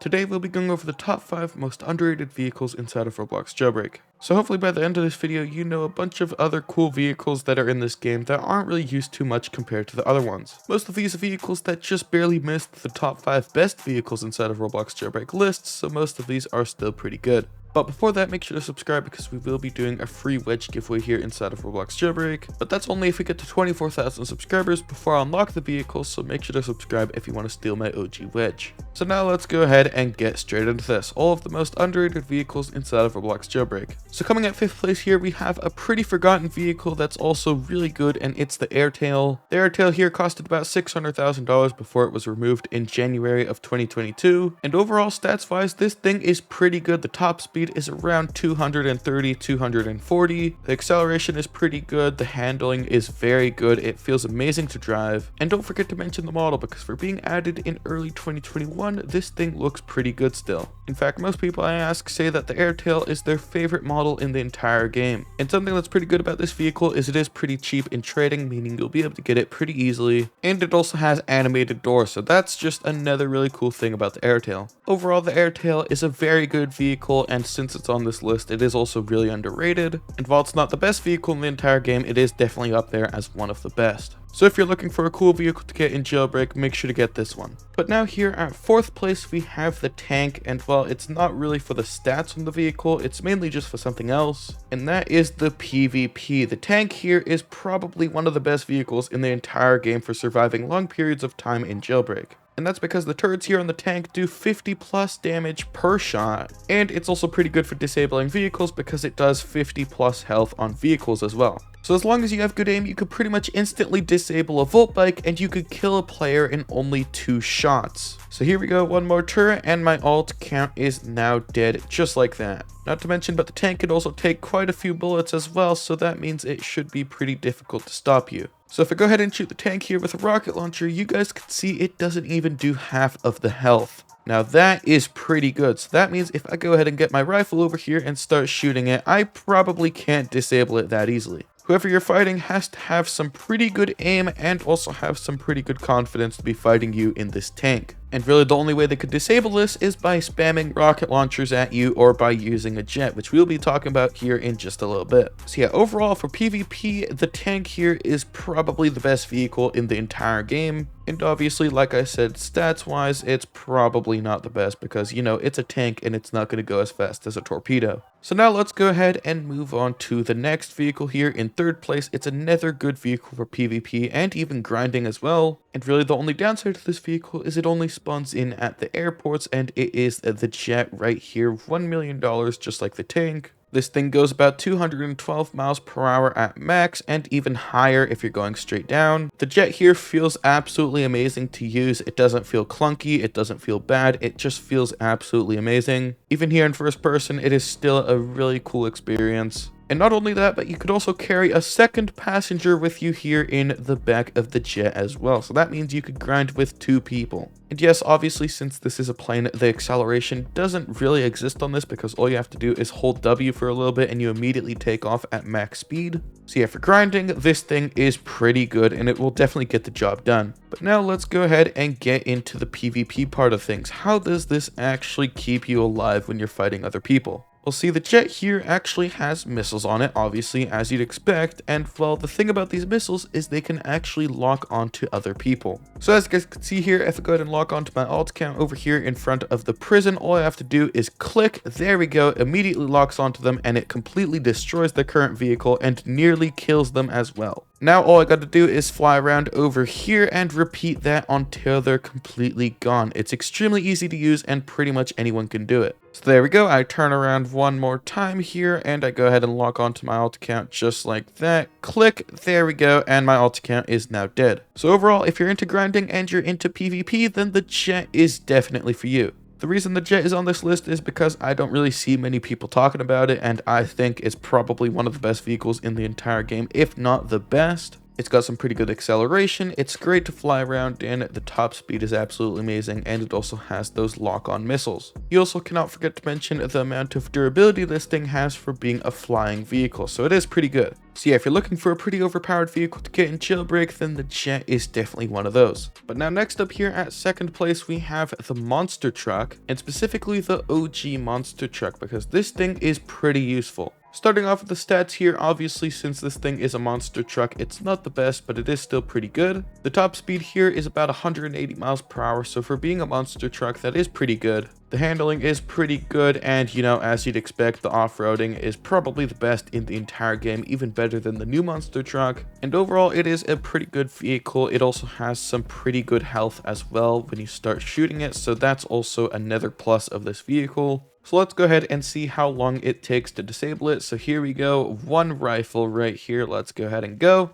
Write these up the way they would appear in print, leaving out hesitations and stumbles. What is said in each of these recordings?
Today we'll be going over the top 5 most underrated vehicles inside of Roblox Jailbreak. So hopefully by the end of this video you know a bunch of other cool vehicles that are in this game that aren't really used too much compared to the other ones. Most of these are vehicles that just barely missed the top 5 best vehicles inside of Roblox Jailbreak lists, so most of these are still pretty good. But before that, make sure to subscribe because we will be doing a free wedge giveaway here inside of Roblox Jailbreak. But that's only if we get to 24,000 subscribers before I unlock the vehicles, so make sure to subscribe if you want to steal my OG wedge. So now let's go ahead and get straight into this. All of the most underrated vehicles inside of Roblox Jailbreak. So coming at 5th place here, we have a pretty forgotten vehicle that's also really good, and it's the Airtail. The Airtail here costed about $600,000 before it was removed in January of 2022. And overall stats wise, this thing is pretty good. The top speed is around 230, 240. The acceleration is pretty good. The handling is very good. It feels amazing to drive. And don't forget to mention the model, because for being added in early 2021, this thing looks pretty good still. In fact, most people I ask say that the Airtail is their favorite model in the entire game. And something that's pretty good about this vehicle is it is pretty cheap in trading, meaning you'll be able to get it pretty easily. And it also has animated doors, so that's just another really cool thing about the Airtail. Overall, the Airtail is a very good vehicle, and since it's on this list, it is also really underrated. And while it's not the best vehicle in the entire game, it is definitely up there as one of the best. So if you're looking for a cool vehicle to get in Jailbreak, make sure to get this one. But now here at 4th place, we have the tank, and while it's not really for the stats on the vehicle, it's mainly just for something else, and that is the PvP. The tank here is probably one of the best vehicles in the entire game for surviving long periods of time in Jailbreak. And that's because the turrets here on the tank do 50 plus damage per shot, and it's also pretty good for disabling vehicles because it does 50 plus health on vehicles as well. So as long as you have good aim, you could pretty much instantly disable a Volt Bike and you could kill a player in only 2 shots. So here we go, one more turret and my ult count is now dead, just like that. Not to mention, but the tank can also take quite a few bullets as well, so that means it should be pretty difficult to stop you. So if I go ahead and shoot the tank here with a rocket launcher, you guys can see it doesn't even do half of the health. Now that is pretty good, so that means if I go ahead and get my rifle over here and start shooting it, I probably can't disable it that easily. Whoever you're fighting has to have some pretty good aim and also have some pretty good confidence to be fighting you in this tank. And really the only way they could disable this is by spamming rocket launchers at you or by using a jet, which we'll be talking about here in just a little bit. So yeah, overall for PvP, the tank here is probably the best vehicle in the entire game. And obviously, like I said, stats wise, it's probably not the best because, you know, it's a tank and it's not going to go as fast as a torpedo. So now let's go ahead and move on to the next vehicle here in 3rd place. It's another good vehicle for PvP and even grinding as well. And really the only downside to this vehicle is it only spawns in at the airports, and it is the jet right here, $1 million just like the tank. This thing goes about 212 miles per hour at max and even higher if you're going straight down. The jet here feels absolutely amazing to use. It doesn't feel clunky, it doesn't feel bad, it just feels absolutely amazing. Even here in first person, it is still a really cool experience. And not only that, but you could also carry a second passenger with you here in the back of the jet as well. So that means you could grind with 2 people. And yes, obviously, since this is a plane, the acceleration doesn't really exist on this because all you have to do is hold W for a little bit and you immediately take off at max speed. So yeah, for grinding, this thing is pretty good and it will definitely get the job done. But now let's go ahead and get into the PvP part of things. How does this actually keep you alive when you're fighting other people? Well, see, the jet here actually has missiles on it, obviously, as you'd expect, and well, the thing about these missiles is they can actually lock onto other people. So as you guys can see here, if I go ahead and lock onto my alt count over here in front of the prison, all I have to do is click, there we go, immediately locks onto them, and it completely destroys the current vehicle and nearly kills them as well. Now all I got to do is fly around over here and repeat that until they're completely gone. It's extremely easy to use and pretty much anyone can do it. So there we go, I turn around one more time here and I go ahead and lock onto my alt account just like that. Click, there we go, and my alt account is now dead. So overall, if you're into grinding and you're into PvP, then the jet is definitely for you. The reason the jet is on this list is because I don't really see many people talking about it, and I think it's probably one of the best vehicles in the entire game, if not the best. It's got some pretty good acceleration, it's great to fly around in, the top speed is absolutely amazing, and it also has those lock-on missiles. You also cannot forget to mention the amount of durability this thing has for being a flying vehicle, so it is pretty good. So yeah, if you're looking for a pretty overpowered vehicle to get in Jailbreak, then the Jet is definitely one of those. But now next up here at second place, we have the Monster Truck, and specifically the OG Monster Truck, because this thing is pretty useful. Starting off with the stats here, obviously since this thing is a monster truck, it's not the best, but it is still pretty good. The top speed here is about 180 miles per hour, so for being a monster truck, that is pretty good. The handling is pretty good, and you know, as you'd expect, the off-roading is probably the best in the entire game, even better than the new monster truck. And overall, it is a pretty good vehicle. It also has some pretty good health as well when you start shooting it, so that's also another plus of this vehicle. So let's go ahead and see how long it takes to disable it. So here we go, one rifle right here. Let's go ahead and go.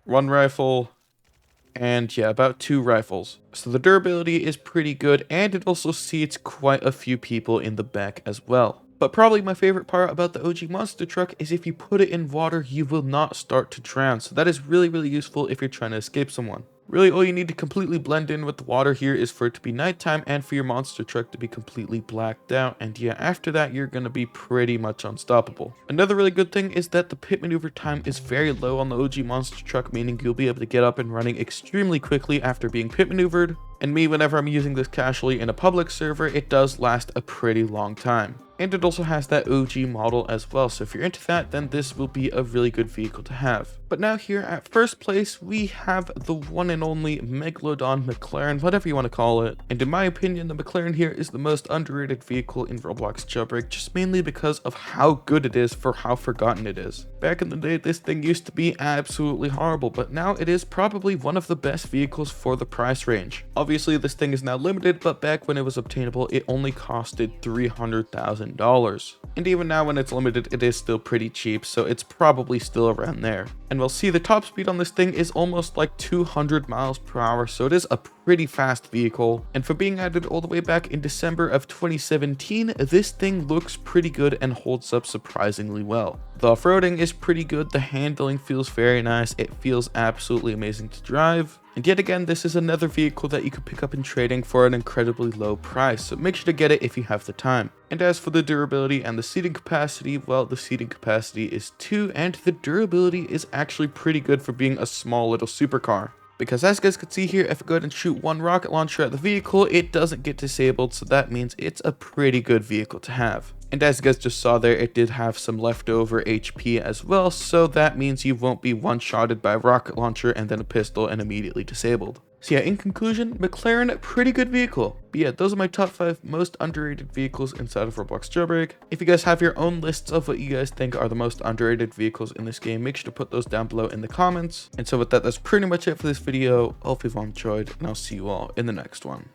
One rifle. And yeah, about 2 rifles. So the durability is pretty good, and it also seats quite a few people in the back as well. But probably my favorite part about the OG monster truck is if you put it in water, you will not start to drown. So that is really useful if you're trying to escape someone. Really, all you need to completely blend in with the water here is for it to be nighttime and for your monster truck to be completely blacked out. And yeah, after that, you're going to be pretty much unstoppable. Another really good thing is that the pit maneuver time is very low on the OG monster truck, meaning you'll be able to get up and running extremely quickly after being pit maneuvered. And me, whenever I'm using this casually in a public server, it does last a pretty long time. And it also has that OG model as well, so if you're into that, then this will be a really good vehicle to have. But now here at first place, we have the one and only Megalodon McLaren, whatever you want to call it. And in my opinion, the McLaren here is the most underrated vehicle in Roblox Jailbreak, just mainly because of how good it is for how forgotten it is. Back in the day, this thing used to be absolutely horrible, but now it is probably one of the best vehicles for the price range. Obviously, this thing is now limited, but back when it was obtainable, it only costed $300,000. And even now when it's limited, it is still pretty cheap, so it's probably still around there. And we'll see the top speed on this thing is almost like 200 miles per hour, so it is a pretty fast vehicle. And for being added all the way back in December of 2017, this thing looks pretty good and holds up surprisingly well. The off-roading is pretty good, the handling feels very nice, it feels absolutely amazing to drive. And yet again, this is another vehicle that you could pick up in trading for an incredibly low price, so make sure to get it if you have the time. And as for the durability and the seating capacity, well, the seating capacity is 2, and the durability is actually pretty good for being a small little supercar. Because as you guys can see here, if I go ahead and shoot one rocket launcher at the vehicle, it doesn't get disabled, so that means it's a pretty good vehicle to have. And as you guys just saw there, it did have some leftover HP as well, so that means you won't be one-shotted by a rocket launcher and then a pistol and immediately disabled. So yeah, in conclusion, McLaren, pretty good vehicle. But yeah, those are my top 5 most underrated vehicles inside of Roblox Jailbreak. If you guys have your own lists of what you guys think are the most underrated vehicles in this game, make sure to put those down below in the comments. And so with that, that's pretty much it for this video. Hope you've all enjoyed, and I'll see you all in the next one.